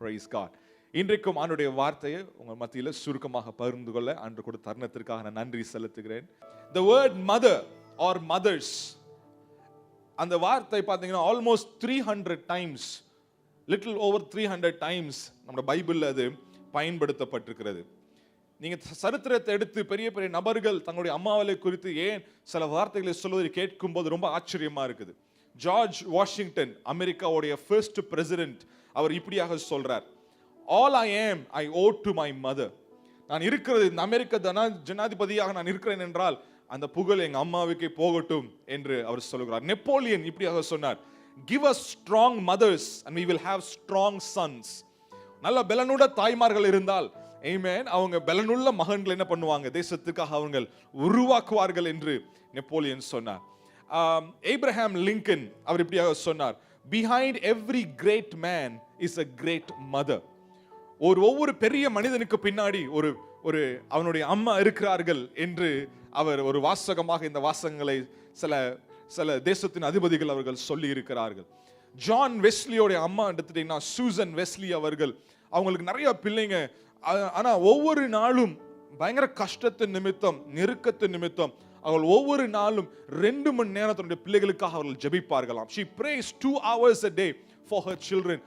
Praise God. இன்றைக்கும் ஆண்டுடைய வார்த்தையை உங்கள் மத்தியில் சுருக்கமாக பகிர்ந்து கொள்ள ஆண்டு கூட தருணத்திற்காக நான் நன்றி செலுத்துகிறேன். The word mother or mothers, அந்த வார்த்தை பார்த்தீங்கன்னா almost 300 times, little over 300 times நம்ம பைபிளில் அது பயன்படுத்தப்பட்டிருக்கிறது. நீங்க சரித்திரத்தை எடுத்து பெரிய பெரிய நபர்கள் தங்களுடைய அம்மாவளை குறித்து ஏன் சில வார்த்தைகளை சொல்வதை கேட்கும் போது ரொம்ப ஆச்சரியமா இருக்குது. ஜார்ஜ் வாஷிங்டன், அமெரிக்காவுடைய ஃபர்ஸ்ட் பிரசிடென்ட், அவர் இப்படியாக சொல்றார், ஆல் ஐ ஆம் ஐ ஓ டு மை மதர். நான் இருக்கிறது, இந்த அமெரிக்க ஜனாதிபதியாக நான் இருக்கிறேன் என்றால் அந்த புகழ் எங்க அம்மாவுக்கு போகட்டும் என்று அவர் சொல்கிறார். நெப்போலியன் இப்படியாக சொன்னார், give us strong mothers and we will have strong sons. நல்ல பலனுள்ள தாய்மார்கள் இருந்தால் ஆமென், அவங்க பலனுள்ள மகன்கள் என்ன பண்ணுவாங்க, தேசத்துக்காக அவங்க உருவாக்குவார்கள் என்று நெப்போலியன் சொன்னார். ஏப்ரஹாம் லிங்கன் அவர் இப்படியாக சொன்னார், behind every great man is a great mother. ஒவ்வொரு பெரிய மனிதனுக்கு பின்னாடி ஒரு அவனுடைய அம்மா இருக்கிறார்கள் என்று அவர் ஒரு வாசகமாக இந்த வாசகங்களை சில தேசத்தின் அதிபதிகள் அவர்கள் சொல்லி இருக்கிறார்கள். ஜான் வெஸ்லியோட அம்மா எடுத்துட்டீங்கன்னா சூசன் வெஸ்லி அவர்கள், அவங்களுக்கு நிறைய பிள்ளைங்க, ஆனா ஒவ்வொரு நாளும் பயங்கர கஷ்டத்தின் நிமித்தம், நெருக்கத்தின் நிமித்தம் அவர்கள் ஒவ்வொரு நாளும் 2 மணி நேரம் தன்னுடைய பிள்ளைகளுக்காக அவர்கள் ஜெபிப்பார்களாம். She prays 2 hours a day for her children.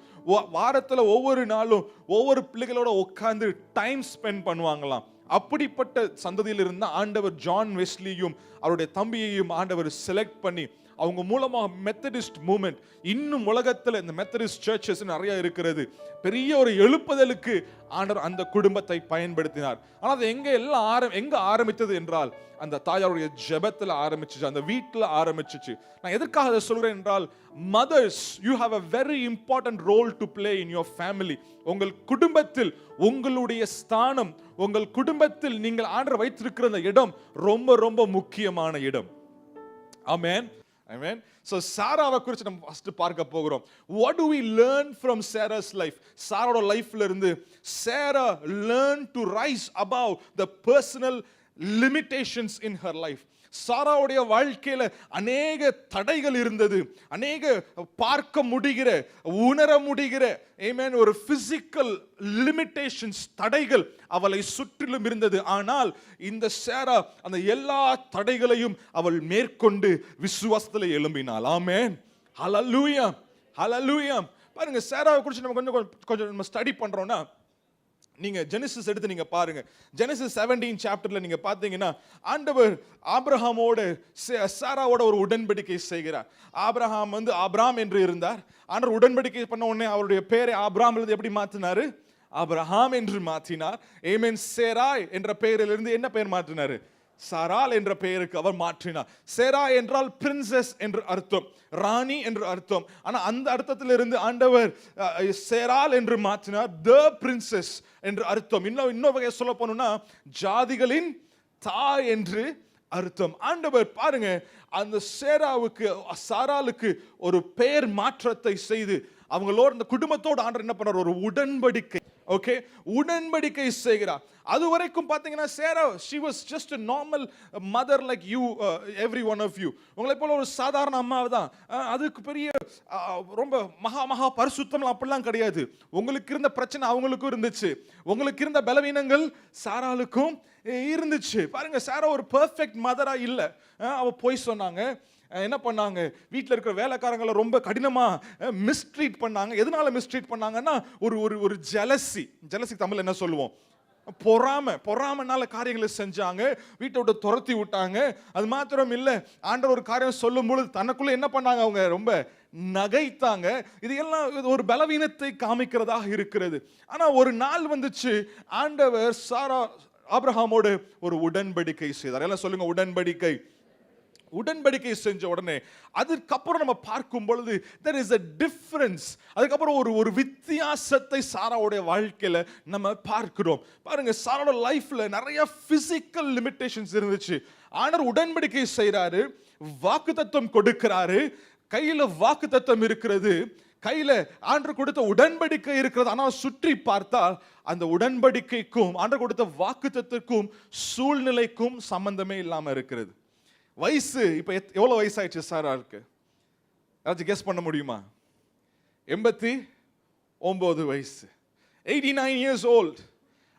வாரத்துல ஒவ்வொரு நாளும் ஒவ்வொரு பிள்ளைகளோட உட்கார்ந்து டைம் ஸ்பெண்ட் பண்ணுவாங்களாம். அப்படிப்பட்ட சந்ததியில் இருந்த ஆண்டவர் ஜான் வெஸ்லியும் அவருடைய தம்பியையும் ஆண்டவர் செலக்ட் பண்ணி அவங்க மூலமாக மெத்தடிஸ்ட் மூவ்மெண்ட், இன்னும் உலகத்தில் இந்த மெத்தடிஸ்ட் சர்ச்சஸ் நிறைய இருக்கிறது, பெரிய ஒரு எழுப்புதலுக்கு ஆண்டவர் அந்த குடும்பத்தை பயன்படுத்தினார். ஆனால் அது எங்க ஆரம்பித்தது என்றால் அந்த தாயாருடைய ஜெபத்தில் ஆரம்பிச்சிச்சு, அந்த வீட்டில் ஆரம்பிச்சிச்சு. நான் எதற்காக அதை சொல்றேன் என்றால், mothers, you have a very important role to play in your family. உங்கள் குடும்பத்தில் உங்களுடைய ஸ்தானம், உங்கள் குடும்பத்தில் நீங்கள் ஆண்டவர் வைத்திருக்கிற அந்த இடம் ரொம்ப ரொம்ப முக்கியமான இடம். ஆமென். Amen. So சாராவை குறித்து நம்ம ஃபர்ஸ்ட் பார்க்க போகிறோம். What do we learn from Sarah's life? சாராவோட லைஃப்ல இருந்து Sarah learned to rise above the personal limitations in her life. சாராவுடைய வாழ்க்கையில அநேக தடைகள் இருந்தது, அநேக பார்க்க முடிகிற, உணர முடிகிற ஆமென் ஒரு பிசிக்கல் லிமிட்டேஷன்ஸ், தடைகள் அவளை சுற்றிலும் இருந்தது. ஆனால் இந்த சாரா அந்த எல்லா தடைகளையும் அவள் மேற்கொண்டு விசுவாசத்தில் எழும்பினாள். ஆமென். ஹல்லேலூயா, ஹல்லேலூயா. பாருங்க, சாராவை குறித்து நம்ம கொஞ்சம் ஸ்டடி பண்றோம்னா, நீங்க ஜெனசிஸ் எடுத்து நீங்க பாருங்க. ஜெனசிஸ் 17 சாப்டர்ல நீங்க பாத்தீங்கன்னா ஆண்டவர் ஆபிரகாமோட சாராவோட ஒரு உடன்படிக்கை செய்கிறார். ஆபிரகாம் ஆபிராம் என்று இருந்தார். ஆண்டவர் உடன்படிக்கை பண்ண உடனே அவருடைய பேரை ஆபிராம் எப்படி மாத்தினாரு, ஆபிரகாம் என்று மாற்றினார். ஆமென். சேராய் என்ற பெயரிலிருந்து என்ன பெயர் மாற்றினாரு, சாராள் என்ற பெயருக்கு அவர் மாற்றினார். சேரா என்றால் பிரின்சஸ் என்று அர்த்தம், ராணி என்று அர்த்தம். ஆனா அந்த அர்த்தத்திலிருந்து ஆண்டவர் சேராள் என்று மாற்றினார், த பிரின்சஸ் என்று அர்த்தம். இன்னொரு வகையை சொல்ல போனோம்னா ஜாதிகளின் தாய் என்று அர்த்தம். ஆண்டவர் பாருங்க, அந்த சேராவுக்கு சாராளுக்கு ஒரு பெயர் மாற்றத்தை செய்து அவங்களோட இந்த குடும்பத்தோடு ஆண்டவர் என்ன பண்றார், ஒரு உடன்படிக்கை, ஓகே, உடன்படிக்கை செய்கிறார். அது வரைக்கும் பாத்தீங்கன்னா சேரா, she was just a normal mother like you, every one of you. உங்களை போல ஒரு சாதாரண அம்மா தான். அதுக்கு பெரிய ரொம்ப மகா பரிசுத்தம் அப்படிலாம் கிடையாது. உங்களுக்கு இருந்த பிரச்சனை அவங்களுக்கும் இருந்துச்சு, உங்களுக்கு இருந்த பலவீனங்கள் சாராளுக்கும் இருந்துச்சு. பாருங்க, சாரா ஒரு பெர்ஃபெக்ட் மதரா இல்ல. அவ போய் சொன்னாங்க, என்ன பண்ணாங்க, வீட்டில் இருக்கிற வேலைக்காரங்களை ரொம்ப கடினமா மிஸ்ட்ரீட் பண்ணாங்க. எதனால மிஸ்ட்ரீட் பண்ணாங்கன்னா, ஒரு ஜெலசி தமிழ் என்ன சொல்லுவோம், பொறாமனால காரியங்களை செஞ்சாங்க, வீட்டை விட்டு துரத்தி விட்டாங்க. அது மாத்திரம் இல்ல, ஆண்டவர் ஒரு காரியம் சொல்லும் பொழுது தனக்குள்ள என்ன பண்ணாங்க, அவங்க ரொம்ப நகைத்தாங்க. இது எல்லாம் ஒரு பலவீனத்தை காமிக்கிறதாக இருக்கிறது. ஆனா ஒரு நாள் வந்துச்சு, ஆண்டவர் ஆபிரகாமோடு ஒரு உடன்படிக்கை செய்தார். எல்லாம் சொல்லுங்க, உடன்படிக்கை. உடன்படிக்கை செஞ்ச உடனே அதுக்கப்புறம் நம்ம பார்க்கும் பொழுது there is a difference. அதுக்கப்புறம் ஒரு வித்தியாசத்தை சாராவுடைய வாழ்க்கையில நம்ம பார்க்கிறோம். பாருங்க, சாராவோட லைஃப்ல நிறைய பிசிக்கல் லிமிட்டேஷன்ஸ் இருந்துச்சு. ஆண்டவர் உடன்படிக்கை செய்றாரு, வாக்குத்தத்தம் கொடுக்கிறாரு, கையில வாக்குத்தத்தம் இருக்கிறது, கையில ஆண்டவர் கொடுத்த உடன்படிக்கை இருக்கிறது. ஆனால் சுற்றி பார்த்தால் அந்த உடன்படிக்கைக்கும் ஆண்டவர் கொடுத்த வாக்குத்தத்தத்திற்கும் சூழ்நிலைக்கும் சம்பந்தமே இல்லாம இருக்கிறது. வயசு இப்ப எவ்வளவு வயசாயிடுச்சு சாராருக்கு? யாராச்சும் கெஸ் பண்ண முடியுமா? 89 வயசு. 89 years old.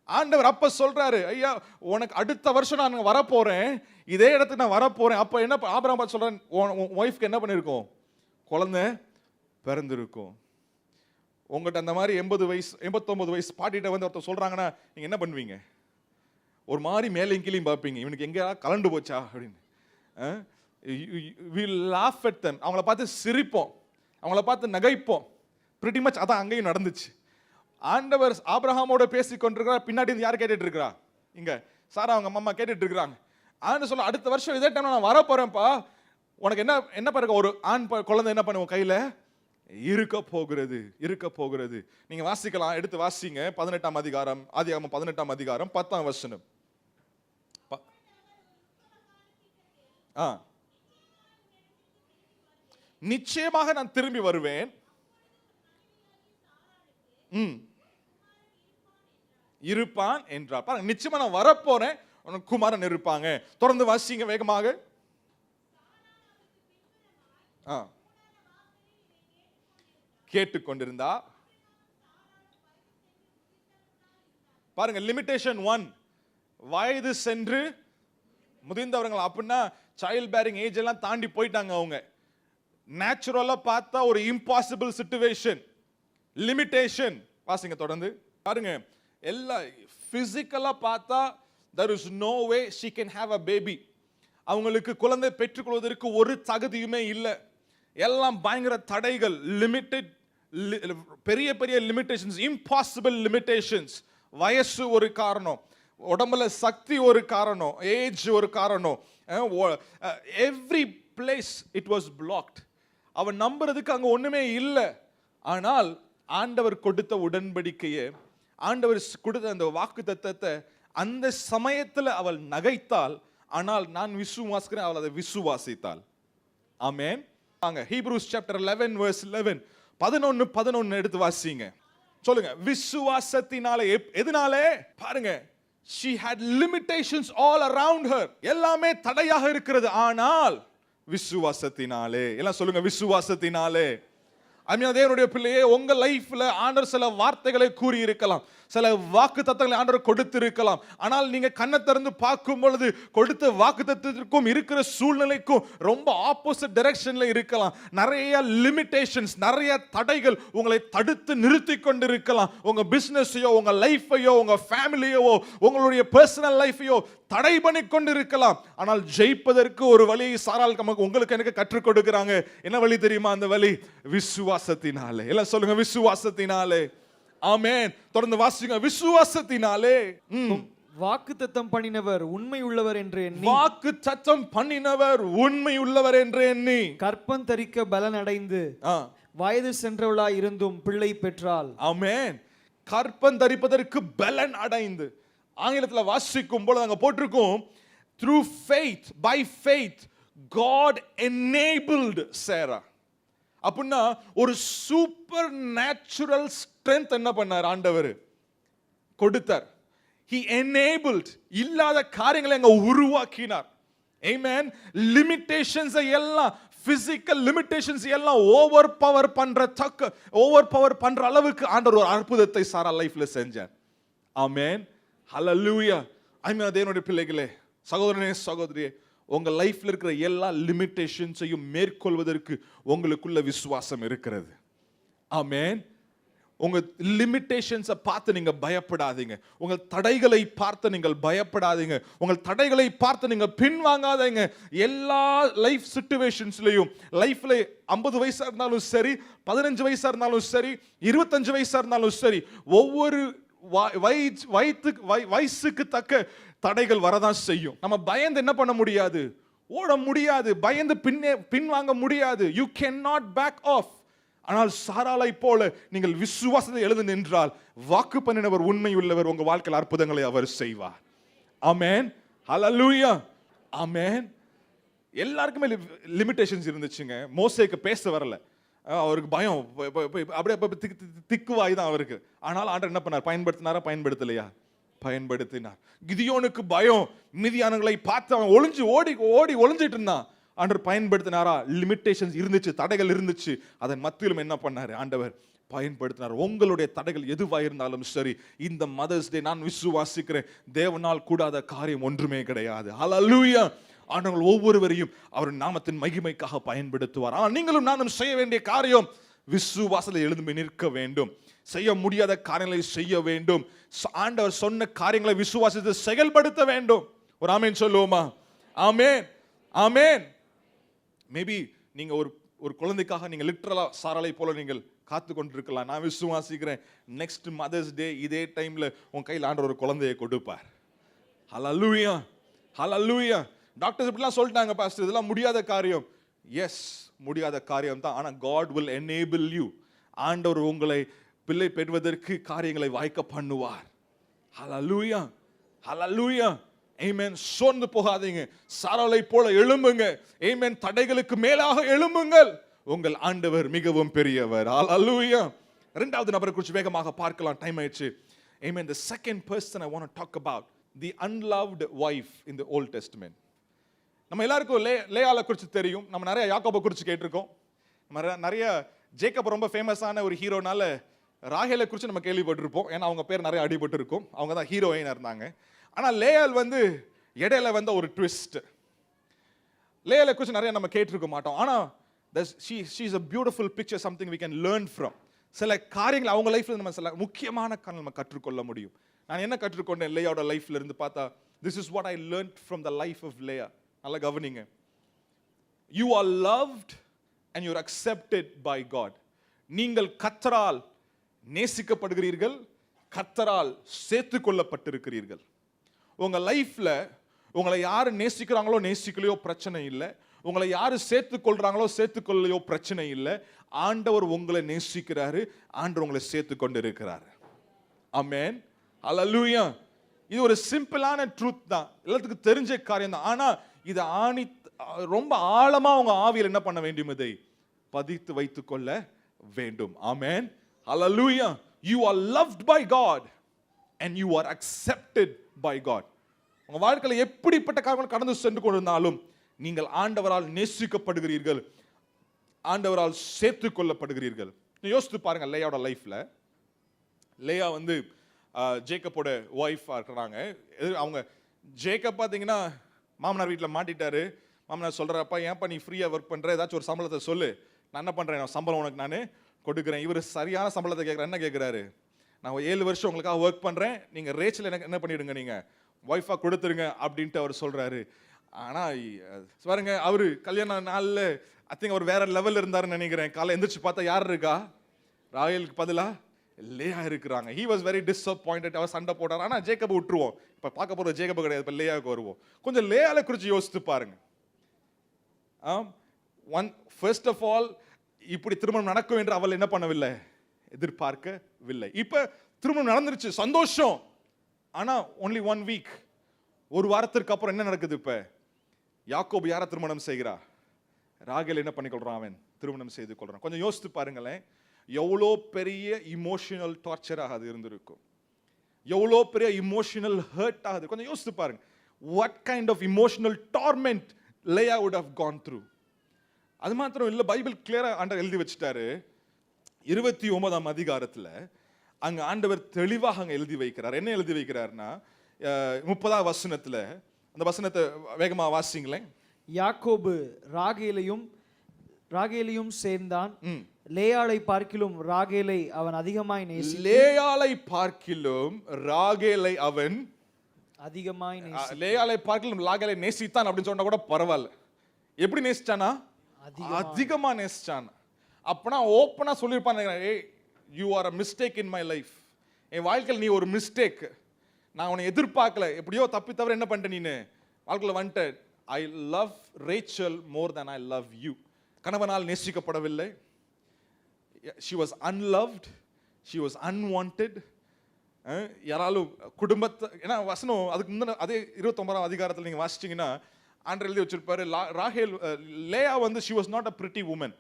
ஆண்டவர் அப்ப சொல்றாரு, ஐயா உனக்கு அடுத்த வருஷம் நான் வரப்போறேன், இதே இடத்துக்கு நான் வரப்போறேன். அப்ப என்ன ஆபிரகாம் பார்த்து சொல்றேன், ஒய்ஃப்க்கு என்ன பண்ணிருக்கும்? குழந்தை பிறந்திருக்கும். உங்கள்கிட்ட அந்த மாதிரி 80 வயசு 89 வயசு பாட்டிகிட்ட வந்து ஒருத்தர் சொல்றாங்கன்னா நீங்க என்ன பண்ணுவீங்க? ஒரு மாதிரி மேலையும் கீழையும் பார்ப்பீங்க, இவனுக்கு எங்கேயா கலண்டு போச்சா அப்படின்னு. we laugh at them. அவங்கள பார்த்து சிரிப்போம், அவங்கள பார்த்து நகைப்போம். pretty much அதான் அங்கேயும் நடந்துச்சு. ஆண்டவர் ஆபிரகாமோட பேசி கொண்டிருக்கிறார், பின்னாடி யார் கேட்டுட்டு இருக்கிறா? இங்க சாரா அவங்க அம்மா கேட்டுட்டு இருக்கிறாங்க. ஆண்டவர் சொல்ல, அடுத்த வருஷம் இதே டைம் நான் வர போறேன்ப்பா, உனக்கு என்ன பாருங்க, ஒரு ஆண் குழந்தை என்ன பண்ணுவோம் கையில இருக்க போகிறது. நீங்க வாசிக்கலாம், எடுத்து வாசிங்க 18ஆம் அதிகாரம், ஆதியாகமம் 18ஆம் அதிகாரம் 10ஆம் வசனம். நிச்சயமாக நான் திரும்பி வருவேன், இருப்பான் என்றார். பாருங்க, நிச்சயமா நான் வரப்போறேன், உனக்கு குமாரன் இருப்பாங்க. தொடர்ந்து வாசிங்க வேகமாக. கேட்டுக்கொண்டிருந்தா பாருங்க, லிமிடேஷன் 1, வயது சென்று முதிர்ந்தவர்கள். அப்படின்னா சைல்ட் பேரிங் ஏஜ் எல்லாம் தாண்டி போயிட்டாங்க அவங்க. நேச்சுரலா பார்த்தா ஒரு இம்பாசிபிள் சிச்சுவேஷன், லிமிடேஷன். வாசிங்க தொடர்ந்து பாருங்க. எல்லா பிசிக்கலா பார்த்தா there is no way she can have a baby. அவங்களுக்கு குழந்தை பெற்றுக்கொள்வதற்கு ஒரு தகுதியுமே இல்லை. எல்லாம் பயங்கர தடைகள், லிமிட்டட், பெரிய பெரிய லிமிடேஷன்ஸ், இம்பாசிபிள் லிமிடேஷன்ஸ். வயசு ஒரு காரணம், உடம்புல சக்தி ஒரு காரணம், ஏஜ் ஒரு காரணம். Every place it was blocked. அவன் நம்புறதுக்கு அங்க ஒண்ணுமே இல்லை. ஆனால் ஆண்டவர் கொடுத்த உடன்படிக்கையை, ஆண்டவர் கொடுத்த அந்த வாக்கு தத்தத்தை அந்த சமயத்தில் அவள் நகைத்தாள். ஆனால் நான் விசுவாசிக்கிறேன், அவள் அதை விசுவாசித்தாள். ஆமென். வாங்க ஹீப்ரூஸ் சாப்டர் 11 verse 11, 11 எடுத்து வாசிங்க. சொல்லுங்க, விசுவாசத்தினாலே. எதனாலே? பாருங்க, she had limitations all around her. எல்லாமே தடையாக இருக்கிறது, ஆனால் விசுவாசத்தினாலே. எல்லாம் சொல்லுங்க, விசுவாசத்தினாலே. தேவனுடைய பிள்ளையே, உங்க லைஃப்ல ஆண்டவர் சில வார்த்தைகளை கூறி இருக்கலாம், சில வாக்கு தத்தங்களை ஆண்டவர் கொடுத்திருக்கலாம். ஆனால் நீங்க கண்ணை திறந்து பார்க்கும் பொழுது கொடுத்த வாக்கு தத்தத்திற்கும் இருக்கிற சூழ்நிலைக்கும் ரொம்ப ஆப்போசிட் டைரக்ஷன்ல இருக்கலாம். நிறைய லிமிடேஷன்ஸ், நிறைய தடைகள் உங்களை தடுத்து நிறுத்தி கொண்டு இருக்கலாம். உங்க பிசினஸையோ, உங்க லைஃபையோ, உங்க ஃபேமிலியோ, உங்களுடைய பர்சனல் லைஃபையோ தடை பண்ணி கொண்டு இருக்கலாம். ஆனால் ஜெயிப்பதற்கு ஒரு வழி சாரால் உங்களுக்கு எனக்கு கற்றுக் கொடுக்கிறாங்க. என்ன வழி தெரியுமா? அந்த வழி விசுவாசத்தினாலே. எல்லாம் சொல்லுங்க, விசுவாசத்தினாலே. ஆமென். தொடர்ந்து வாசிங்க, விசுவாசத்தினாலே. வாக்குத்தத்தம் பண்ணினவர் உண்மை உள்ளவர் என்று எண்ணி, வாக்குத்தத்தம் பண்ணினவர் உண்மை உள்ளவர் என்று எண்ணி கற்பம் தரிக்க பலன் அடைந்து வயது சென்றவளாய் இருந்தும் பிள்ளை பெற்றாள். ஆமென். கற்பம் தரிப்பதற்கு பலன் அடைந்து. ஆங்கிலத்தில் வாசிக்கும் போது அங்க போட்டிருக்கும், through faith, by faith God enabled Sarah. அப்படின்னா ஒரு சூப்பர் நேச்சுரல் ஸ்ட்ரென்த் என்ன பண்ணார்? ஆண்டவர் கொடுத்தார். He enabled. இல்லாத காரியங்களை அங்க உருவாக்கினார். Amen. லிமிடேஷன்ஸ் எல்லாம், பிசிக்கல் லிமிடேஷன்ஸ் எல்லாம் ஓவர் பவர் பண்ற அளவுக்கு ஆண்டவர் ஒரு அற்புதத்தை சாரா லைஃப்ல செஞ்சார். ஆமென். ஹல்லேலூயா. தேவனுடைய பிள்ளைகளே, சகோதரனே, சகோதரியே, உங்க லைஃப்ல இருக்கிற எல்லா லிமிடேஷன்ஸையும் மேற்கொள்வதற்கு உங்களுக்குள்ள விசுவாசம் இருக்கிறது. ஆமென். உங்க லிமிடேஷன்ஸை பார்த்து நீங்க பயப்படாதீங்க. உங்கள் தடைகளை பார்த்து நீங்கள் பயப்படாதீங்க. உங்கள் தடைகளை பார்த்து நீங்க பின்வாங்காதீங்க. எல்லா லைஃப் சிச்சுவேஷன்ஸ்லயும், லைஃப்ல 50 வயசா இருந்தாலும் சரி, 15 வயசா இருந்தாலும் சரி, 25 வயசா இருந்தாலும் சரி, ஒவ்வொரு வயசுக்கு தக்க தடைகள் வரதான் செய்யும். நம்ம பயந்து என்ன பண்ண முடியாது? ஓட முடியாது. பயந்து பின்வாங்க முடியாது. You can not back off. ஆனால் சாராளை போல நீங்கள் விசுவாசத்தை எழுந்து நின்றால், வாக்கு பண்ணினவர் உண்மை உள்ளவர், உங்க வாழ்க்கையில் அற்புதங்களை அவர் செய்வார். ஆமென். ஹல்லேலூயா. ஆமென். எல்லாருக்குமே லிமிடேஷன்ஸ் இருந்துச்சுங்க. மோசேக்கு பேச வரல, அவருக்கு பயம், அப்படியே திக்குவாய் தான் அவருக்கு. ஆனால் ஆண்டவர் என்ன பண்ணார்? பயன்படுத்தினாரா? பயன்படுத்தலையா? பயன்படுத்தினார். கிதியோனுக்கு பயம், மிதியானுகளை பார்த்து அவன் ஓடி ஒளிஞ்சிட்டு இருந்தான். ஆண்டவர் பயன்படுத்தினாரா? லிமிடேஷன்ஸ் இருந்துச்சு, தடைகள் இருந்துச்சு. அதன் மத்தியிலும் என்ன பண்ணாரு? ஆண்டவர் பயன்படுத்தினார். உங்களுடைய தடைகள் எதுவாக இருந்தாலும் சரி, இந்த மதர்ஸ் டே நான் விசுவாசிக்கிறேன், தேவனால் கூடாத காரியம் ஒன்றுமே கிடையாது. ஹல்லேலூயா. ஆண்டவர் ஒவ்வொருவரையும் அவர் நாமத்தின் மகிமைக்காக பயன்படுத்துவார். ஆனால் நீங்களும் நானும் செய்ய வேண்டிய காரியம் விசுவாசத்தில் எழுந்து நிற்க வேண்டும். செய்ய முடியாத காரியங்களை செய்ய வேண்டும். ஆண்டவர் சொன்ன காரியங்களை விசுவாசத்தை செயல்படுத்த வேண்டும். ஒரு ஆமேன் சொல்லுவோமா? ஆமேன், ஆமேன். மேபி நீங்க ஒரு குழந்தைக்காக நீங்க லிட்டரலா சாராளை போல நீங்கள் காத்து கொண்டிருக்கலாம். நான் விசுவாசிக்கிறேன் நெக்ஸ்ட் மதர்ஸ் டே இதே டைம்ல உன் கையில் ஆண்டவர் ஒரு குழந்தையை கொடுப்பார். ஹல்லேலூயா, ஹல்லேலூயா. டாக்டர்ஸ் இப்படிலாம் சொல்லிட்டாங்க, பாஸ்டர் இதெல்லாம் முடியாத காரியம். எஸ், முடியாத காரியம் தான். ஆனா God will enable you. ஆண்டவர் உங்களை பிள்ளை பெறுவதற்கு காரியங்களை வாய்க்க பண்ணுவார். ஹல்லேலூயா, ஹல்லேலூயா. ஆமென். சோர்ந்து போகாதீங்க, சாராளை போல எழும்புங்க. ஆமென். தடைகளுக்கு மேலாக எழும்புங்கள். உங்கள் ஆண்டவர் மிகவும் பெரியவர். ஹல்லேலூயா. இரண்டாவது நபரை குறித்து வேகமாக பார்க்கலாம், டைம் ஆயிடுச்சு. ஆமென். The second person I want to talk about, the unloved wife in the Old Testament. நம்ம எல்லாருக்கும் லேயாளை குறித்து தெரியும். நம்ம நிறைய யாக்கோபை குறித்து கேட்டிருக்கோம். நம்ம நிறைய ஜேக்கப் ரொம்ப ஃபேமஸான ஒரு ஹீரோனால ராகேலை குறித்து நம்ம கேள்விப்பட்டிருப்போம். ஏன்னா அவங்க பேர் நிறைய அடிபட்டு இருக்கும். அவங்க தான் ஹீரோயினாக இருந்தாங்க. ஆனால் லேயாள் வந்து இடையில வந்த ஒரு ட்விஸ்ட். லேயாளை குறித்து நிறைய நம்ம கேட்டிருக்க மாட்டோம். ஆனால் she is a beautiful picture, something we can learn from. சில காரியங்கள் அவங்க லைஃப்ல நம்ம சில முக்கியமான காரணம் நம்ம கற்றுக்கொள்ள முடியும். நான் என்ன கற்றுக்கொண்டேன் லேயாவோட லைஃப்ல இருந்து பார்த்தா, this is what I learned from the life of Leah. நல்லா கவனிங்க. You are loved and you are accepted by God. நீங்கள் கர்த்தரால் நேசிக்கப்படுகிறீர்கள், கர்த்தரால் சேர்த்து கொள்ளப்பட்டிருக்கிறீர்கள். உங்க லைஃப்ல உங்களை யாரு நேசிக்கிறாங்களோ நேசிக்கலையோ பிரச்சனை இல்லை. உங்களை யாரு சேர்த்து கொள்றாங்களோ சேர்த்துக்கொள்ளையோ பிரச்சனை இல்லை. ஆண்டவர் உங்களை நேசிக்கிறாரு, ஆண்டவர் உங்களை சேர்த்து கொண்டு இருக்கிறாரு. ஆமென், ஹல்லேலூயா. இது ஒரு சிம்பிளான ட்ரூத் தான், எல்லாத்துக்கும் தெரிஞ்ச காரியம் தான். ஆனா இதை ரொம்ப ஆழமா உங்க ஆவியில் என்ன பண்ண வேண்டும், இதை பதித்து வைத்துக் கொள்ள வேண்டும். ஆமென், ஹல்லேலூயா. You are loved by God and you are accepted by God. உங்க வாழ்க்கையில எப்படிப்பட்ட காரியங்கள் கடந்து சென்று கொண்டிருந்தாலும் நீங்கள் ஆண்டவரால் நேசிக்கப்படுகிறீர்கள், ஆண்டவரால் சேர்த்து கொள்ளப்படுகிறீர்கள். யோசித்து பாருங்க, லேயாவோட லைஃப்ல லேயா வந்து ஜேக்கப்போட ஒய்ஃபா இருக்கிறாங்க. அவங்க ஜேக்கப் பார்த்தீங்கன்னா மாமனார் வீட்டில் மாட்டிட்டாரு. மாமனார் சொல்றப்பா, ஏன்ப்பா நீ ஃப்ரீயா ஒர்க் பண்ற, ஏதாச்சும் ஒரு சம்பளத்தை சொல்லு, நான் என்ன பண்றேன், சம்பளம் உனக்கு நான் கொடுக்குறேன். இவர் சரியான சம்பளத்தை கேட்குறேன். என்ன கேட்குறாரு, நான் 7 வருஷம் உங்களுக்காக ஒர்க் பண்றேன், நீங்க ரேச்சல் எனக்கு என்ன பண்ணிடுங்க, நீங்க ஒய்ஃபா கொடுத்துருங்க அப்படின்ட்டு அவர் சொல்றாரு. ஆனா பாருங்க, அவரு கல்யாண நாள்ல ஐ திங்க் அவர் வேற லெவல்ல இருந்தாருன்னு நினைக்கிறேன். காலை எந்திரிச்சு பார்த்தா யார் இருக்கா, ராயலுக்கு பதிலா லேயா இருக்கிறாங்க. he was very disappointed. அவர் சண்டை போட்டார். ஆனா ஜேக்கப் விட்டுருவோம், இப்ப பார்க்க போறது ஜேக்கப் கிடையாது, இப்ப லேயாவுக்கு வருவோம். கொஞ்சம் லேயால குறித்து யோசித்து பாருங்க. ஃபர்ஸ்ட் ஆஃப் ஆல், இப்படி திருமணம் நடக்கும் என்று அவள் என்ன பண்ணவில்லை, எதிர்பார்க்கவில்லை. இப்ப திருமணம் நடந்துருச்சு, சந்தோஷம். ஆனா only 1 week, ஒரு வாரத்திற்கு அப்புறம் என்ன நடக்குது, இப்ப யாக்கோபு யாரை திருமணம் செய்கிறா, ராகேல் என்ன பண்ணிக்கொள்றான், அவன் திருமணம் செய்து கொள்றான். கொஞ்சம் யோசித்து பாருங்களேன், எவ்வளோ பெரிய இமோஷனல் டார்ச்சராக அது இருந்திருக்கும், எவ்வளோ பெரிய இமோஷனல் ஹர்ட் ஆகுது. கொஞ்சம் யோசித்து பாருங்க, what kind of emotional torment லேயா would have gone through. அது மாத்திரம் இல்லை, பைபிள் கிளியரா ஆண்டவர் எழுதி வச்சுட்டாரு. 29ஆம் அதிகாரத்தில் அங்க ஆண்டவர் தெளிவாக அங்க எழுதி வைக்கிறார். என்ன எழுதி வைக்கிறார்னா, 30ஆம் வசனத்துல, அந்த வசனத்தை வேகமா வாசிங்களேன். யாக்கோபு ராகேலையும் சேர்ந்தான், லேயாளை பார்க்கிலும் ராகேலை அவன் அதிகமாய் நேசித்தான். லேயாளை பார்க்கிலும் ராகேலை அவன் அதிகமாய் நேசித்தான். லேயாளை பார்க்கிலும் ராகேலை நேசித்தான் அப்படின்னு சொன்னா கூட பரவாயில்ல. எப்படி நேசிச்சானா, அதிகமா நேசிச்சான். அப்பனா ஓப்பனா சொல்லிருப்பான், ஏய் you are a mistake in my life. என் வாழ்க்கையில் நீ ஒரு மிஸ்டேக், நான் உன்னை எதிர்பார்க்கல, எப்படியோ தப்பி தவிர என்ன பண்ணிட்ட, நீ வாழ்க்கையில் வந்துட்ட. I love Rachel more than I love you. கணவனால் நேசிக்கப்படவில்லை. she was unloved, she was unwanted. யாராலும் குடும்பத்தை, ஏன்னா வசனம் அதுக்கு முந்தின அதே 29ஆம் அதிகாரத்தில் நீங்க வாசிச்சீங்கன்னா ஆண்டவர் எழுதி வச்சிருப்பாரு, ராகேல் லேயா வந்து she was not a pretty woman,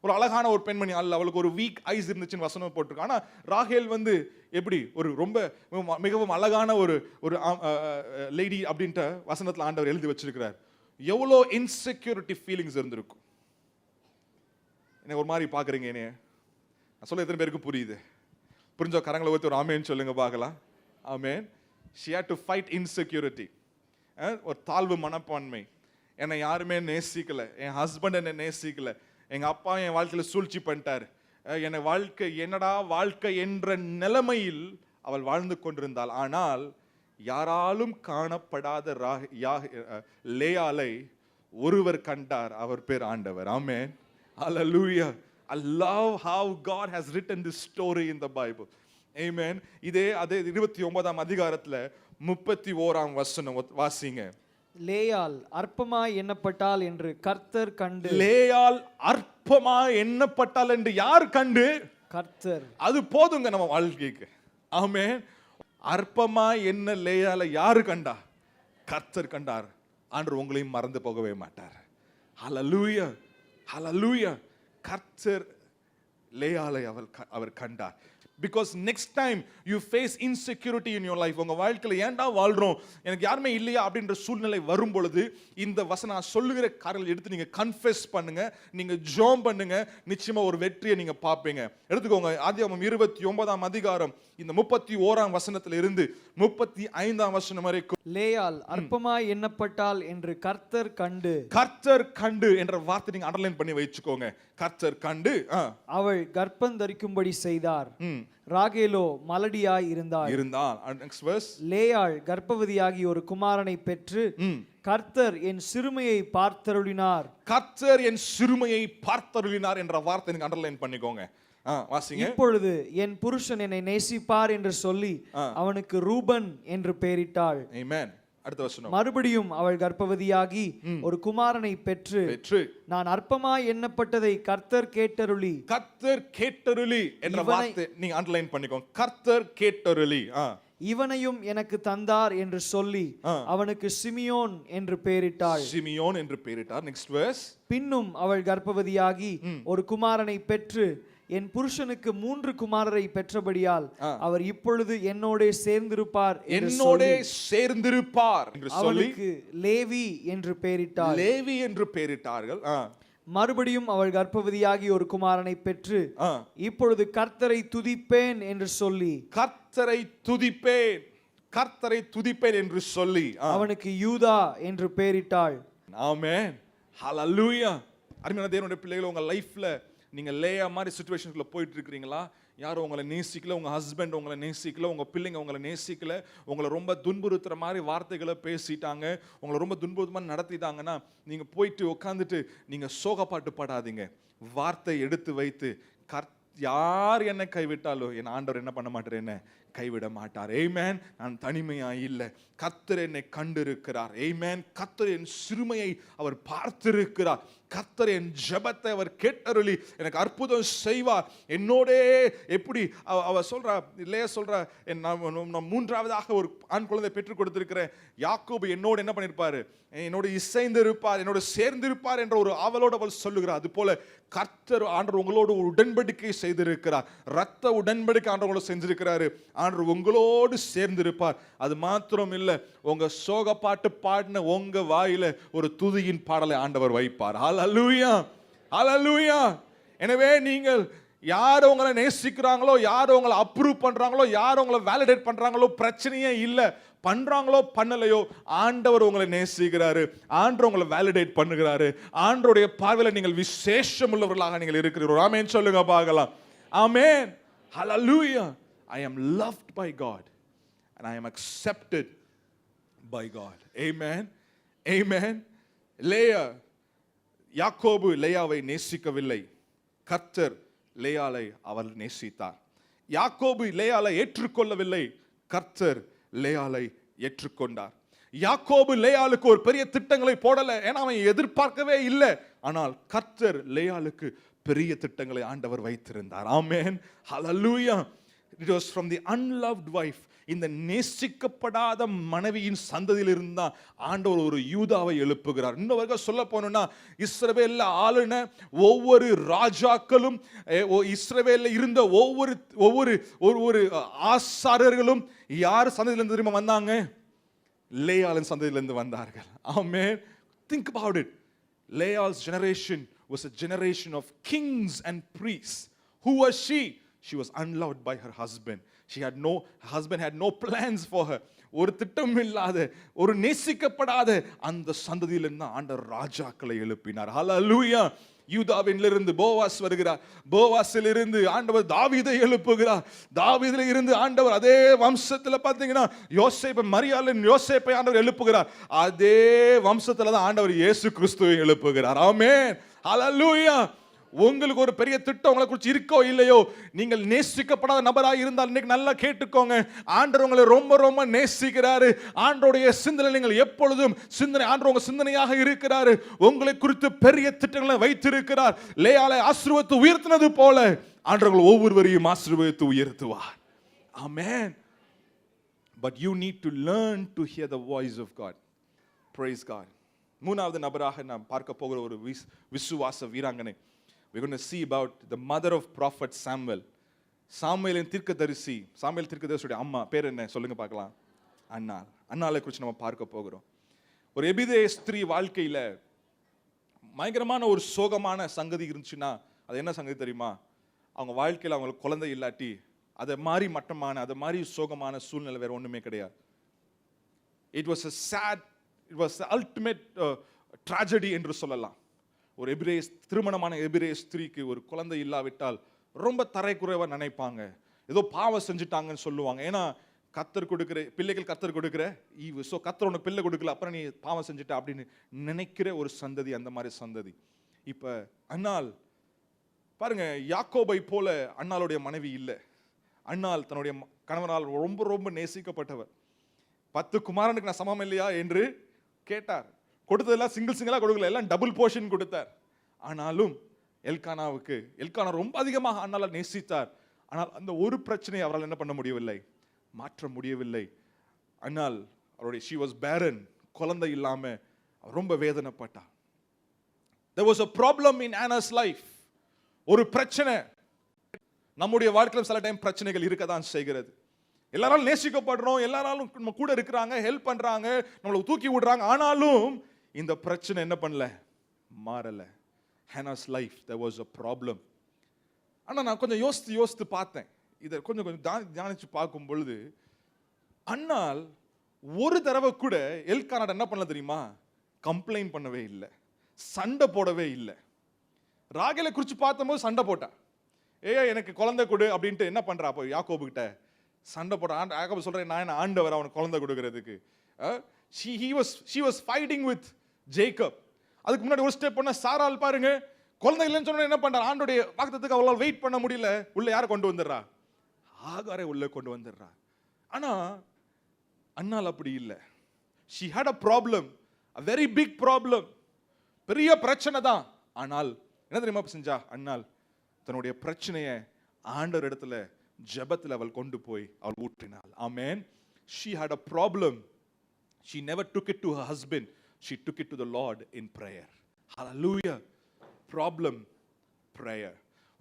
ஒரு அழகான ஒரு பெண்மணி அல்ல, அவளுக்கு ஒரு வீக் ஐஸ் இருந்துச்சுன்னு வசனம் போட்டிருக்கு. ஆனா ராகேல் வந்து எப்படி ஒரு ரொம்ப மிகவும் அழகான ஒரு லேடி அப்படின்ட்டு வசனத்துல ஆண்டவர் எழுதி வச்சிருக்கிறார். எவ்வளோ இன்செக்யூரிட்டி ஃபீலிங்ஸ் இருந்திருக்கும். என்ன ஒரு மாதிரி பாக்குறீங்க, என்ன நான் சொல்ல எத்தனை பேருக்கு புரியுது? புரிஞ்ச கரங்களை ஊற்றி ஒரு ஆமேன்னு சொல்லுங்க பார்க்கலாம். ஆமேன். She had to fight insecurity. ஒரு தாழ்வு மனப்பான்மை. என்னை யாருமே நேசிக்கல, என் ஹஸ்பண்ட் என்னை நேசிக்கல, எங்க அப்பா என் வாழ்க்கையில சூழ்ச்சி பண்ணிட்டார், என்னை வாழ்க்கை என்னடா வாழ்க்கை என்ற நிலைமையில் அவள் வாழ்ந்து கொண்டிருந்தாள். ஆனால் யாராலும் காணப்படாத லேயாளை ஒருவர் கண்டார், அவர் பேர் ஆண்டவர். ஆமென். Hallelujah. I love how God has written this story in the Bible. Amen. அதே 29ஆம் அதிகாரத்துல 31ஆம் வசனம் வாசிங்க. லேயாள் அற்பமாய் எண்ணப்பட்டாள் என்று கர்த்தர் கண்டு. லேயாள் அற்பமாய் எண்ணப்பட்டாள் என்று யார் கண்டு? கர்த்தர். அது போதுங்க நம்ம வாழ்க்கைக்கு. ஆமென். அற்பமாய் என்ன லேயாளை யாரு கண்டா? கர்த்தர் கண்டார். ஆண்டவர் உங்களையும் மறந்து போகவே மாட்டார். ஹல்லேலூயா, ஹல்லேலூயா. கர்த்தர் லேயாளை அவர் கண்டார். Because next time you face insecurity in your life, உங்க வாழ்க்கையில ஏன்டா வாழ்றோம், எனக்கு யாருமே இல்லையா அப்படின்ற சூழ்நிலை வரும் பொழுது இந்த வசனம் சொல்லுகிற காரியங்களை எடுத்து நீங்க கன்ஃபெஸ் பண்ணுங்க, நீங்க ஜெபம் பண்ணுங்க, நிச்சயமா ஒரு வெற்றியை நீங்க பாப்பீங்க. எடுத்துக்கோங்க ஆதியாகமம் 29ஆம் அதிகாரம் இந்த 31ஆம் வசனத்துல இருந்து 35ஆம் வசனம் வரைக்கும். லேயாள் அற்பமாய் எண்ணப்பட்டாள் என்று கர்த்தர் கண்டு. கர்த்தர் கண்டு என்ற வார்த்தை நீங்க அண்டர்லைன் பண்ணி வச்சுக்கோங்க. கர்த்தர் கண்டு அவள் கர்ப்பம் தரிக்கும்படி செய்தார். ராகேலோ மலடியாய் இருந்தாள். Next verse. லேயாள் கர்ப்பவதியாகி ஒரு குமாரனை பெற்று கர்த்தர் என் சிறுமையை பார்த்தருளினார். கர்த்தர் என் சிறுமையை பார்த்தருளினார் என்ற வார்த்தை நீங்க அண்டர்லைன் பண்ணிக்கோங்க. வாசிங்க. இப்பொழுது என் புருஷன் என்னை நேசிப்பார் என்று சொல்லி அவனுக்கு ரூபன் என்று பெயரிட்டாள். ஆமென். அடுத்த வசனம். மறுபடியும் அவள் கர்ப்பவதியாகி ஒரு குமாரனை பெற்று நான் அற்பமாய் எண்ணப்பட்டதை கர்த்தர் கேட்டருளி. கர்த்தர் கேட்டருளி என்ற வார்த்தை நீங்க அண்டர்லைன் பண்ணிக்கோங்க. கர்த்தர் கேட்டருளி. இவனையும் எனக்கு தந்தார் என்று சொல்லி அவனுக்கு சிமியோன் என்று பெயரிட்டாள். சிமியோன் என்று பெயரிட்டார். Next verse. பின்னும் அவள் கர்ப்பவதியாகி ஒரு குமாரனை பெற்று என் புருஷனுக்கு 3 குமாரரை பெற்றபடியால் அவர் இப்பொழுது என்னோட சேர்ந்திருப்பார் என்று சொல்லி அவனுக்கு லேவி என்று பெயரிட்டார். லேவி என்று பெயரிட்டார்கள். மறுபடியும் அவள் கர்ப்பவதியாகி ஒரு குமாரனை பெற்று இப்பொழுது கர்த்தரை துதிப்பேன் என்று சொல்லி கர்த்தரை துதிப்பேன், கர்த்தரை துதிப்பேன் என்று சொல்லி அவனுக்கு யூதா என்று பெயரிட்டாள். ஆமென். ஹல்லேலூயா. அருமையான தேவனுடைய பிள்ளைகளே, உங்க லைஃப்ல நீங்க லேயா மாதிரி சிச்சுவேஷன்ஸ்ல போயிட்டு இருக்கிறீங்களா? யாரும் உங்களை நேசிக்கல, உங்க ஹஸ்பண்ட் உங்களை நேசிக்கல, உங்க பிள்ளைங்க உங்களை நேசிக்கல, உங்களை ரொம்ப துன்புறுத்துற மாதிரி வார்த்தைகளை பேசிட்டாங்க, உங்களை ரொம்ப துன்புறுத்தமா நடத்திட்டாங்கன்னா நீங்க போயிட்டு உட்காந்துட்டு நீங்க சோகப்பாட்டு பாடாதீங்க. வார்த்தை எடுத்து வைத்து யார் என்னை கைவிட்டாலோ என் ஆண்டவர் என்ன பண்ண மாட்டார், என்ன கைவிட மாட்டார். ஆமென். நான் தனிமையா இல்லை, கர்த்தர் என்னை கண்டிருக்கிறார். ஆமென். கர்த்தர் என் சிறுமையை அவர் பார்த்திருக்கிறார். கர்த்தர் என் ஜெபத்தை அவர் கேட்டருளி எனக்கு அற்புதம் செய்வார். என்னோட எப்படி அவ சொல்றா, இல்லையா சொல்றா, நான் 3ஆவதாக ஒரு ஆண் குழந்தை பெற்றுக் கொடுத்திருக்கிறேன். யாக்கோபு என்னோடு என்ன பண்ணிருப்பாரு, என்னோட இசைந்து இருப்பார், என்னோட சேர்ந்து இருப்பார் என்ற ஒரு ஆவலோடு அவள் சொல்லுகிறார். அது போல கர்த்தர் ஆண்டவர் உங்களோடு உடன்படிக்கை செய்திருக்கிறார். ரத்த உடன்படிக்கை ஆண்டவங்களோட செஞ்சிருக்கிறாரு. ஆண்டவர் உங்களோடு சேர்ந்திருப்பார். அது மாத்திரம் இல்ல, உங்க சோக பாட்டு பாடின உங்க வாயில ஒரு துதியின் பாடலை ஆண்டவர் வைப்பார். ஹல்லேலூயா, ஹல்லேலூயா. எனவே நீங்கள் யார் உங்களை நேசிக்கிறாங்களோ, யார் உங்களை அப்ரூவ் பண்றாங்களோ, யார் உங்களை வேலிடேட் பண்றாங்களோ பிரச்சனையே இல்லை. பண்றாங்களோ பண்ணலையோ ஆண்டவர் உங்களை நேசிக்கிறாரு, ஆண்டவர் உங்களை வேலிடேட் பண்ணுகிறாரு. ஆண்டவருடைய பார்வையில நீங்கள் விசேஷம் உள்ளவர்களாக நீங்கள் இருக்கிறீர்கள். ஆமென் சொல்லுங்க பார்க்கலாம். ஆமென். ஹல்லேலூயா. I am loved by God and I am accepted by God. Amen. Amen. Leah, யாக்கோபு லேயாவை நேசிக்கவில்லை, கர்த்தர் லேயாளை அவர் நேசித்தார். யாக்கோபு லேயாளை ஏற்றுக்கொள்ளவில்லை, கர்த்தர் லேயாளை ஏற்றுக்கொண்டார். யாக்கோபு லேயாளுக்கு ஒரு பெரிய திட்டங்களை போடல, ஏன்னா அவன் எதிர்பார்க்கவே இல்லை. ஆனால் கர்த்தர் லேயாளுக்கு பெரிய திட்டங்களை ஆண்டவர் வைத்திருந்தார். ஆமென். ஹல்லேலூயா. It was from the unloved wife, இந்த நேசிக்கப்படாத மனைவியின் சந்ததியில் இருந்தா ஆண்டவர் ஒரு யூதாவை எழுப்புகிறார். இன்னொரு சொல்ல போனோம்னா இஸ்ரவேல்ல ஆளுன ஒவ்வொரு ராஜாக்களும், இஸ்ரவேல்ல இருந்த ஒவ்வொரு ஆசாரியர்களும் யார் சந்ததியிலிருந்து திரும்ப வந்தாங்க? லேயாளின் சந்ததியிலிருந்து வந்தார்கள். ஆமென். Think about it. Leah's generation was a generation of kings and priests. Who was she? She was unloved by her husband. Her husband had no plans for her. ஒரு திட்டம் இல்லாத, ஒரு நேசிக்கப்படாத அந்த சந்ததியிலிருந்து ஆண்டவர் ராஜாக்களை எழுப்பினார். ஹல்லேலூயா. யூதாவிலிருந்து போவாஸ் வருகிறார். போவாஸிலிருந்து ஆண்டவர் தாவீதை எழுப்புகிறார். தாவீதில இருந்து ஆண்டவர் அதே வம்சத்துல பாத்தீங்கன்னா யோசேப்பு, மரியாளின் யோசேப்பை ஆண்டவர் எழுப்புகிறார். அதே வம்சத்துல தான் ஆண்டவர் இயேசு கிறிஸ்துவை எழுப்புகிறார். ஆமென். ஹல்லேலூயா. உங்களுக்கு ஒரு பெரிய திட்டம் உங்களை குறித்து இருக்கோ இல்லையோ, நீங்கள் நேசிக்கப்படாத நபராக இருந்தால் இன்னைக்கு நல்லா கேட்டுக்கோங்க. ஆண்டவர் உங்களை ரொம்ப ரொம்ப நேசிக்கிறாரு. ஆண்டவருடைய சிந்தனை நீங்கள் எப்பொழுதும் ஆண்டவர் உங்க சிந்தனையாக இருக்கிறாரு. உங்களை குறித்து பெரிய திட்டங்களை வைத்திருக்கிறார். லேயாளை ஆசீர்வதித்து உயர்த்தினது போல ஆண்டவர் ஒவ்வொருவரையும் ஆசீர்வதித்து உயர்த்துவார். ஆமென். But you need to learn to hear the voice of God. Praise God. மூணாவது நபராக நாம் பார்க்க போகிற ஒரு விசுவாச வீராங்கனை. We're going to see about the mother of prophet Samuel. சாமுவேலின் தீர்க்கதரிசி, சாமுவேல் தீர்க்கதரிசியுடைய அம்மா பேர் என்ன சொல்லுங்க பார்க்கலாம்? அன்னாள். அன்னாளை குறித்து நம்ம பார்க்க போகிறோம். ஒரு எபிரேய ஸ்திரீ வாழ்க்கையில பயங்கரமான ஒரு சோகமான சங்கதி இருந்துச்சுன்னா அது என்ன சங்கதி தெரியுமா? அவங்க வாழ்க்கையில் அவங்களுக்கு குழந்தை இல்லாட்டி அதை மாதிரி மட்டமான, அதை மாதிரி சோகமான சூழ்நிலை வேற ஒண்ணுமே கிடையாது. It was the ultimate tragedy என்று சொல்லலாம். ஒரு திருமணமான எபிரேய ஸ்திரீக்கு ஒரு குழந்தை இல்லாவிட்டால் ரொம்ப தரைக்குறைவா நினைப்பாங்க. ஏதோ பாவம் செஞ்சுட்டாங்கன்னு சொல்லுவாங்க. ஏன்னா கர்த்தர் கொடுக்கிற பிள்ளைகள், கர்த்தர் கொடுக்கிற ஈவு. ஸோ கர்த்தர் உனக்கு பிள்ளை கொடுக்கல, அப்புறம் நீ பாவம் செஞ்சுட்ட அப்படின்னு நினைக்கிற ஒரு சந்ததி, அந்த மாதிரி சந்ததி. இப்ப அன்னாள் பாருங்க, யாக்கோபை போல அன்னாளுடைய மனைவி இல்லை. அன்னாள் தன்னுடைய கணவனால் ரொம்ப ரொம்ப நேசிக்கப்பட்டவர். 10 குமாரனுக்கு நான் சமம் இல்லையா என்று கேட்டார். கொடுத்ததெல்லாம் சிங்கிளா கொடுக்கல, எல்லாம் டபுள் போர்ஷன் கொடுத்தார். ஆனாலும் எல்கானா ரொம்ப அதிகமாக அன்னாளை நேசித்தார். ஆனால் அந்த ஒரு பிரச்சனையை அவரால் என்ன பண்ண முடியவில்லை, மாற்ற முடியவில்லை. அன்னாள் அவருடைய she was barren, குழந்தை இல்லாம ரொம்ப வேதனைப்பட்டார். There was a problem in Anna's life. ஒரு பிரச்சனை. நம்முடைய வாழ்க்கையில் சில டைம் பிரச்சனைகள் இருக்கதான் செய்கிறது. எல்லாராலும் நேசிக்கப்படுறோம், எல்லாராலும் நம்ம கூட இருக்கிறாங்க, ஹெல்ப் பண்றாங்க, நம்மளை தூக்கி விடுறாங்க. ஆனாலும் இந்த பிரச்சனை என்ன பண்ணல, மாறல. Hannah's life there was a problem. ஆனா நான் கொஞ்சம் யோசித்து பார்த்தேன். இதை கொஞ்சம் தியானிச்சு பார்க்கும் பொழுது அன்னாள் ஒரு தடவை கூட எல்கானாட என்ன பண்ணல தெரியுமா, கம்ப்ளைண்ட் பண்ணவே இல்லை, சண்டை போடவே இல்லை. ராகேலை குறித்து பார்த்தபோது சண்டை போட்டா, எனக்கு குழந்தை கொடு அப்படின்ட்டு என்ன பண்றா, போய் யாக்கோபு கிட்ட சண்டை போடுற. யாக்கோபு சொல்றேன், நான் என்ன ஆண்டவர் அவனுக்கு குழந்தை கொடுக்கிறதுக்கு? she was fighting with Jacob. அதுக்கு முன்னாடி ஒரு ஸ்டெப் பண்ண சாரால் பாருங்க, குழந்தை இல்லைன்னு சொன்னா என்ன பண்றா, ஆண்டோடைய வாக்குத்தத்தத்துக்கு அவளால் வெயிட் பண்ண முடியல, உள்ள யாரை கொண்டு வந்துடுறா, ஆகாரை உள்ள கொண்டு வந்துடுறா. ஆனா அன்னாள் அப்படி இல்லை. she had a problem, a very big problem, பெரிய பிரச்சனை தான். ஆனால் என்ன தெரியுமா செஞ்சா அன்னாள், தன்னுடைய பிரச்சனையை ஆண்டவர் இடத்துல ஜெபத்துல அவள் கொண்டு போய் அவள் ஊற்றினாள். ஆமென். She had a problem. She never took it to her husband. She took it to the Lord in prayer. Hallelujah. Problem, prayer.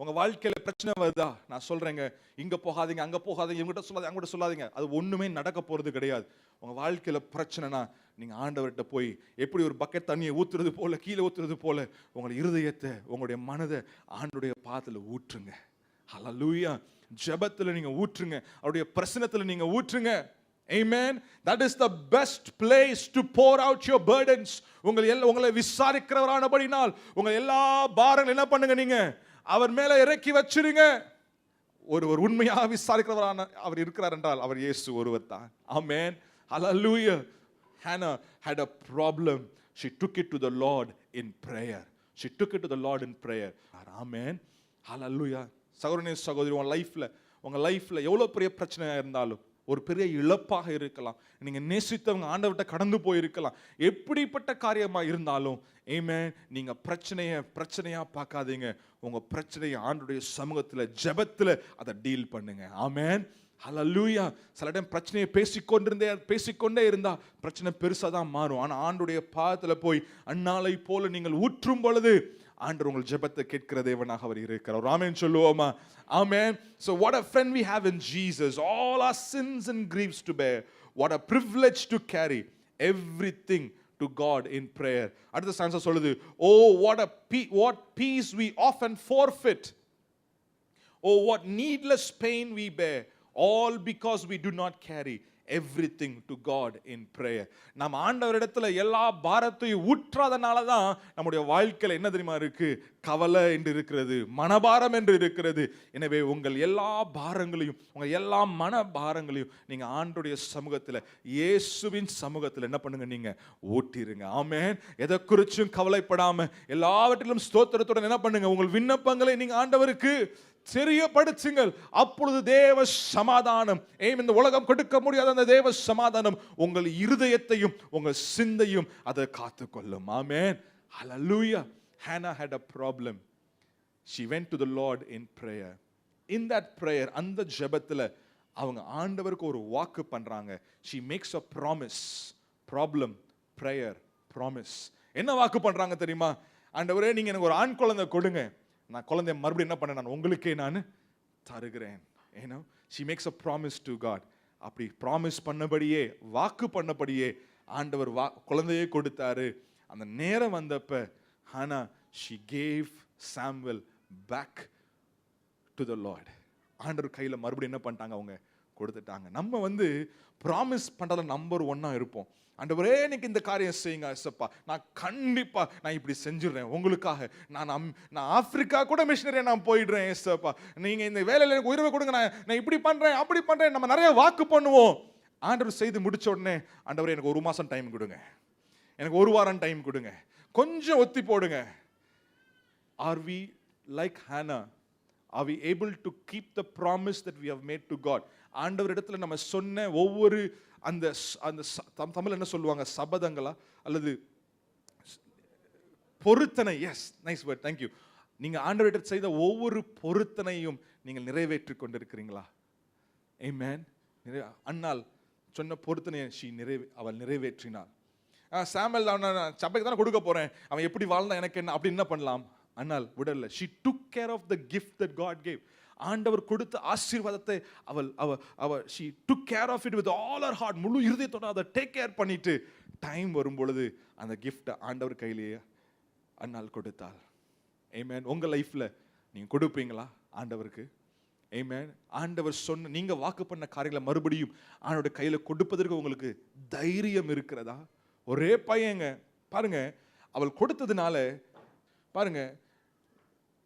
உங்க வாழ்க்கையில பிரச்சனை வருதா, நான் சொல்றேங்க, இங்க போகாதீங்க, அங்க போகாதீங்க, இவங்கிட்ட சொல்லாதீங்க, அங்ககிட்ட சொல்லாதீங்க, அது ஒண்ணுமே நடக்க போறது கிடையாது. உங்க வாழ்க்கையில பிரச்சனைனா நீங்க ஆண்டவர்கிட்ட போய் எப்படி ஒரு பக்கெட் தண்ணியை ஊத்துறது போல, கீழே ஊத்துறது போல உங்களுடைய இருதயத்தை, உங்களுடைய மனதை ஆண்டவருடைய பாதத்துல ஊற்றுங்க. ஹல்லேலூயா. ஜெபத்துல நீங்க ஊற்றுங்க, அவருடைய பிரசன்னத்துல நீங்க ஊற்றுங்க. Amen. That is the best place to pour out your burdens. உங்களை விசாரிக்கிறவரானபடினால் உங்க எல்லா பாரங்கள் என்ன பண்ணுங்க, நீங்க அவர் மேல இறக்கி வச்சிருங்க. ஒரு உண்மையாக விசாரிக்கிறவரான அவர் இருக்கிறார் என்றால் அவர் இயேசு ஒருவர் தான். Amen. Hallelujah. Hannah had a problem. She took it to the Lord in prayer. She took it to the Lord in prayer. Amen. Hallelujah. சகோதரனே சகோதரி, உங்க லைஃப்ல எவ்வளவு பெரிய பிரச்சனையா இருந்தாலும், ஒரு பெரிய இழப்பாக இருக்கலாம், நீங்க நேசித்தவங்க ஆண்டவர்கிட்ட கடந்து போயிருக்கலாம், எப்படிப்பட்ட காரியமா இருந்தாலும் ஆமென், நீங்க பிரச்சனையா பார்க்காதீங்க. உங்க பிரச்சனையை ஆண்டவருடைய சமூகத்துல ஜெபத்துல அதை டீல் பண்ணுங்க. ஆமென். ஹல்லேலூயா. சில டைம் பிரச்சனையை பேசிக்கொண்டே இருந்தா பிரச்சனை பெருசா தான் மாறும். ஆனா ஆண்டவருடைய பாதத்துல போய் அன்னாளை போல நீங்கள் ஊற்றும் பொழுது ஆண்டவர் உங்கள் ஜெபத்தை கேட்கிற தேவனாக அவர் இருக்கிறார். ஆமென் சொல்லுவோமா? Amen. So what a friend we have in Jesus. All our sins and griefs to bear. What a privilege to carry everything to God in prayer. அடுத்த ஸ்டான்ஸா சொல்லுது, oh what peace we often forfeit. Oh, what needless pain we bear, all because we do not carry everything to God in prayer. நாம் ஆண்டவரிடத்துல எல்லா பாரத்தையும் ஊற்றாதனால தான் நம்முடைய வாழ்க்கையில என்ன தெரியுமா இருக்கு? கவலை என்று இருக்கிறது, மனபாரம் என்று இருக்கிறது. எனவே உங்கள் எல்லா பாரங்களையும், உங்க எல்லா மன பாரங்களையும் நீங்க ஆண்டவருடைய சமூகத்துல, இயேசுவின் சமூகத்துல என்ன பண்ணுங்க? நீங்க ஊட்டிருங்க. ஆமென். எதை குறிச்சும் கவலைப்படாம எல்லாவற்றிலும் ஸ்தோத்திரத்துடன் என்ன பண்ணுங்க? உங்கள் விண்ணப்பங்களை நீங்க ஆண்டவருக்கு தெரியப்படுத்துங்கள். அப்பொழுது தேவ சமாதானம், இந்த உலகம் கொடுக்க முடியாத அந்த தேவ சமாதானம் உங்கள் இருதயத்தையும் உங்கள் சிந்தையும் அதை காத்துக்கொள்ளும். ஆமென். Hallelujah. Hannah had a problem. She went to the Lord in prayer. In that prayer, அந்த ஜெபத்துல அவங்க ஆண்டவருக்கு ஒரு வாக்கு பண்றாங்க. She makes a promise. Problem, prayer, promise. என்ன வாக்கு பண்றாங்க தெரியுமா? ஆண்டவரே, நீங்க எனக்கு ஒரு ஆண் குழந்தை கொடுங்க, நான் குழந்தைய மறுபடியும் என்ன பண்ண, நான் உங்களுக்கே நான் தருகிறேன். she makes a promise to God. அப்படி ப்ராமிஸ் பண்ணபடியே, வாக்கு பண்ணபடியே ஆண்டவர் குழந்தையே கொடுத்தாரு. அந்த நேரம் வந்தப்ப Hannah, she gave Samuel back to the Lord. ஆண்டவர் கையில மறுபடியும் என்ன பண்ணிட்டாங்க? அவங்க கொடுத்துட்டாங்க. நம்ம ப்ராமிஸ் பண்றதுல நம்பர் 1 இருப்போம். ஆண்டவரே, எனக்கு இந்த காரியம் செய்யுங்க ஏசப்பா, நான் கண்டிப்பா நான் இப்படி செஞ்சிடுறேன் உங்களுக்காக. நான் ஆப்பிரிக்கா கூட மிஷனரியா நான் போயிடுறேன் ஏசப்பா, நீங்க இந்த வேலையில எனக்கு உயர்வை கொடுங்க, நான் இப்படி பண்றேன் அப்படி பண்றேன். நம்ம நிறைய வாக்கு பண்ணுவோம். ஆண்டவர் செய்து முடிச்ச உடனே, ஆண்டவரே எனக்கு 1 மாசம் டைம் கொடுங்க, எனக்கு 1 வாரம் டைம் கொடுங்க, கொஞ்சம் ஒத்தி போடுங்க. Are we like Hannah? Are we able to keep the promise that we have made to God? ஆண்டவர் இடத்துல நம்ம சொன்ன ஒவ்வொரு அந்த தமிழ் என்ன சொல்லுவாங்க, சபதங்களா அல்லது பொருத்தனை? Yes, nice word, thank you. நீங்க ஆண்டவரிடம் செய்த ஒவ்வொரு பொருத்தனையும் நீங்கள் நிறைவேற்றிக் கொண்டிருக்கிறீங்களா? ஆமென். அன்னாள் சொன்ன பொருத்தனையை அவள் நிறைவேற்றினாள். சாமுவேல் சபைக்கு தானே கொடுக்க போறேன், அவன் எப்படி வாழ்ந்தா எனக்கு என்ன, அப்படி என்ன பண்ணலாம்? அன்னாள் விடல. she took care of the gift that God gave. ஆண்டவர் கொடுத்த ஆசீர்வாதத்தை அவள் she took care of it with all her heart. முழு இருதயத்தோட அதை டேக் கேர் பண்ணிட்டு டைம் வரும் பொழுது அந்த கிஃப்ட் ஆண்டவர் கையிலேயே அன்னாள் கொடுத்தாள். ஆமென். உங்க லைஃப்ல நீங்க கொடுப்பீங்களா ஆண்டவருக்கு? ஆமென். ஆண்டவர் சொன்ன, நீங்க வாக்கு பண்ண காரியங்களை மறுபடியும் ஆண்டவருடைய கையில கொடுப்பதற்கு உங்களுக்கு தைரியம் இருக்கிறதா? ஒரே பையங்க பாருங்க, அவள் கொடுத்ததுனால பாருங்க,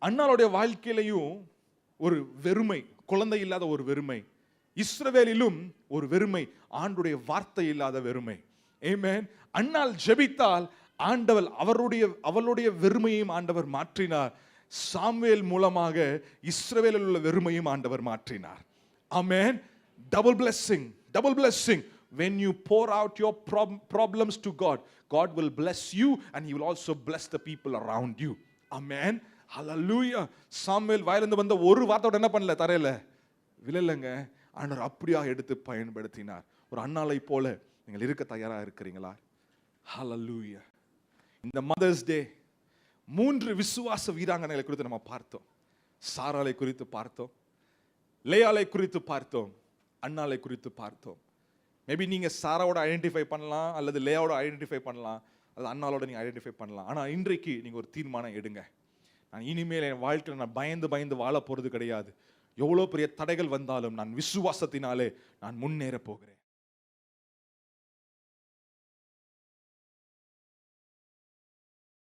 அன்னாளுடைய வாழ்க்கையிலையும் ஒரு வெறுமை, குழந்தை இல்லாத ஒரு வெறுமை, இஸ்ரவேலிலும் ஒரு வெறுமை, ஆண்டுடைய வார்த்தை இல்லாத வெறுமை. ஆமென். அன்னாள் ஜெபித்தால் ஆண்டவர் அவளுடைய வெறுமையும் ஆண்டவர் மாற்றினார். சாமுவேல் மூலமாக இஸ்ரவேலில் உள்ள வெறுமையும் ஆண்டவர் மாற்றினார். ஆமென். Double blessing, double blessing. When you pour out your problems to God, God will bless you and he will also bless the people around you. Amen. Hallelujah. Samuel வாயிலிருந்து வந்த ஒரு வார்த்தையோட என்ன பண்ணல, தரையில விழலங்க. ஆண்டவர் அப்படியா எடுத்து பயன்படுத்தினார். ஒரு அன்னாளை போல நீங்கள் இருக்க தயாரா இருக்கிறீங்களா? Hallelujah. இந்த மதர்ஸ் டே 3 விசுவாச வீராங்கனைகளை குறித்து நம்ம பார்த்தோம். சாராளை குறித்து பார்த்தோம், லேயாளை குறித்து பார்த்தோம், அன்னாளை குறித்து பார்த்தோம். மேபி நீங்க சாராவோட ஐடென்டிஃபை பண்ணலாம், அல்லது லேயாவோட ஐடென்டிஃபை பண்ணலாம், அல்லது அன்னாளோட நீங்க ஐடென்டிஃபை பண்ணலாம். ஆனா இன்றைக்கு நீங்க ஒரு தீர்மானம் எடுங்க. நான் இனிமேல் என் வாழ்க்கையில் நான் பயந்து வாழ போறது கிடையாது. எவ்வளவு பெரிய தடைகள் வந்தாலும் நான் விசுவாசத்தினாலே நான் முன்னேற போகிறேன்.